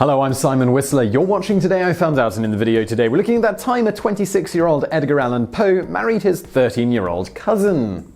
Hello, I'm Simon Whistler. You're watching Today I Found Out, and in the video today we're looking at that time a 26-year-old Edgar Allan Poe married his 13-year-old cousin.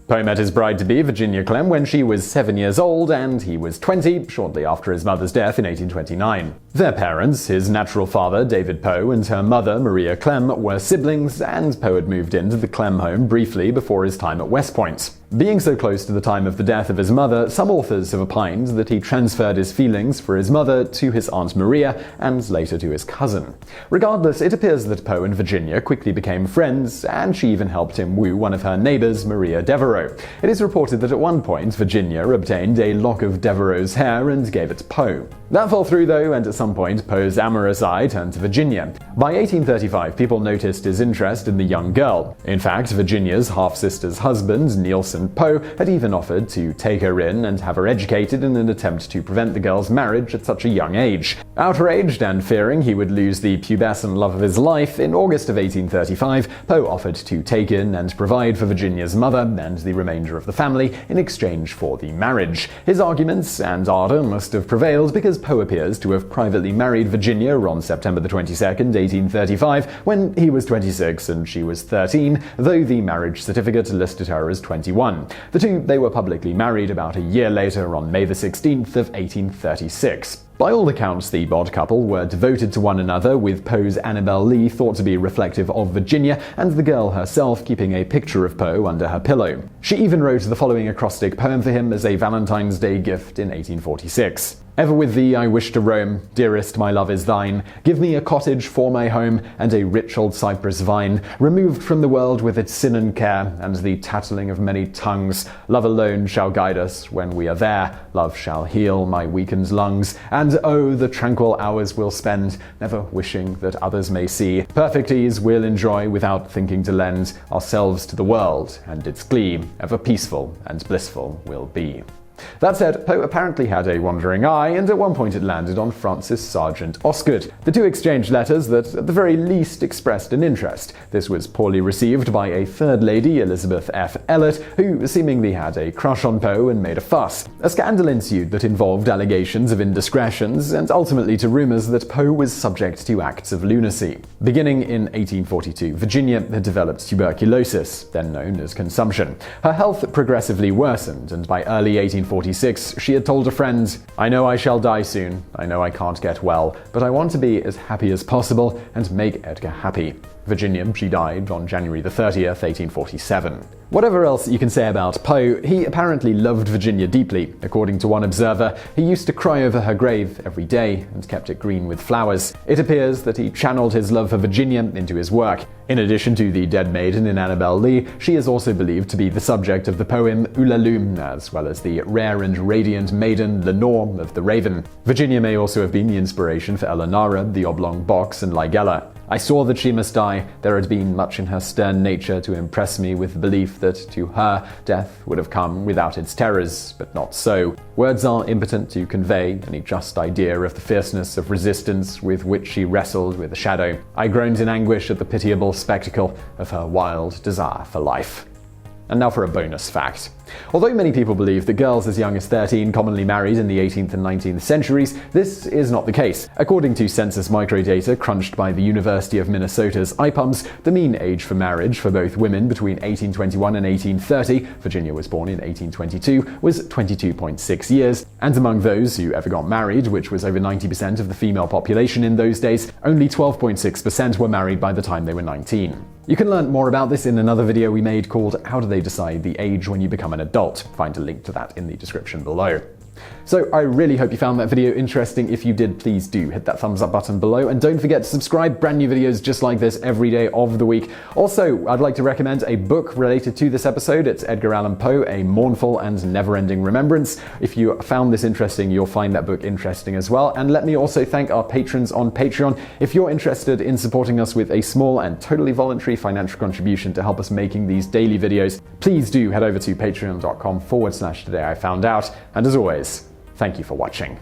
Poe met his bride-to-be, Virginia Clemm, when she was 7 years old and he was 20, shortly after his mother's death in 1829. Their parents, his natural father, David Poe, and her mother, Maria Clemm, were siblings, and Poe had moved into the Clemm home briefly before his time at West Point. Being so close to the time of the death of his mother, some authors have opined that he transferred his feelings for his mother to his Aunt Maria and later to his cousin. Regardless, it appears that Poe and Virginia quickly became friends, and she even helped him woo one of her neighbors, Maria Devereux. It is reported that at one point, Virginia obtained a lock of Devereux's hair and gave it to Poe. That fell through though, and at some point, Poe's amorous eye turned to Virginia. By 1835, people noticed his interest in the young girl. In fact, Virginia's half-sister's husband, Nielsen Poe, had even offered to take her in and have her educated in an attempt to prevent the girl's marriage at such a young age. Outraged and fearing he would lose the pubescent love of his life, in August of 1835, Poe offered to take in and provide for Virginia's mother and the remainder of the family in exchange for the marriage. His arguments and ardor must have prevailed because Poe appears to have privately married Virginia on September 22, 1835, when he was 26 and she was 13, though the marriage certificate listed her as 21. They were publicly married about a year later on May 16th of 1836. By all accounts, the odd couple were devoted to one another, with Poe's Annabel Lee thought to be reflective of Virginia, and the girl herself keeping a picture of Poe under her pillow. She even wrote the following acrostic poem for him as a Valentine's Day gift in 1846. Ever with thee I wish to roam, dearest, my love is thine. Give me a cottage for my home, and a rich old cypress vine, removed from the world with its sin and care, and the tattling of many tongues. Love alone shall guide us when we are there. Love shall heal my weakened lungs. And oh, the tranquil hours we'll spend, never wishing that others may see. Perfect ease we'll enjoy without thinking to lend ourselves to the world and its glee. Ever peaceful and blissful we'll be. That said, Poe apparently had a wandering eye, and at one point it landed on Francis Sargent Osgood. The two exchanged letters that, at the very least, expressed an interest. This was poorly received by a third lady, Elizabeth F. Ellett, who seemingly had a crush on Poe and made a fuss. A scandal ensued that involved allegations of indiscretions, and ultimately to rumors that Poe was subject to acts of lunacy. Beginning in 1842, Virginia had developed tuberculosis, then known as consumption. Her health progressively worsened, and by early 1846, she had told a friend, "I know I shall die soon. I know I can't get well, but I want to be as happy as possible and make Edgar happy." Virginia, she died on January 30th, 1847. Whatever else you can say about Poe, he apparently loved Virginia deeply. According to one observer, he used to cry over her grave every day and kept it green with flowers. It appears that he channeled his love for Virginia into his work. In addition to the dead maiden in Annabel Lee, she is also believed to be the subject of the poem Ulalume, as well as the rare and radiant maiden Lenore of the Raven. Virginia may also have been the inspiration for Eleonora, the oblong box, and Ligella. I saw that she must die. There had been much in her stern nature to impress me with the belief that to her death would have come without its terrors, but not so. Words are impotent to convey any just idea of the fierceness of resistance with which she wrestled with the shadow. I groaned in anguish at the pitiable spectacle of her wild desire for life. And now for a bonus fact. Although many people believe that girls as young as 13 commonly married in the 18th and 19th centuries, this is not the case. According to census microdata crunched by the University of Minnesota's IPUMS, the mean age for marriage for both women between 1821 and 1830, Virginia was born in 1822, was 22.6 years, and among those who ever got married, which was over 90% of the female population in those days, only 12.6% were married by the time they were 19. You can learn more about this in another video we made called How Do They Decide the Age When You Become an Adult? Find a link to that in the description below. So I really hope you found that video interesting. If you did, please do hit that thumbs up button below, and don't forget to subscribe. Brand new videos just like this every day of the week. Also, I'd like to recommend a book related to this episode. It's Edgar Allan Poe, A Mournful and Never-Ending Remembrance. If you found this interesting, you'll find that book interesting as well. And let me also thank our patrons on Patreon. If you're interested in supporting us with a small and totally voluntary financial contribution to help us making these daily videos, please do head over to patreon.com/TodayIFoundOut. And as always, thank you for watching.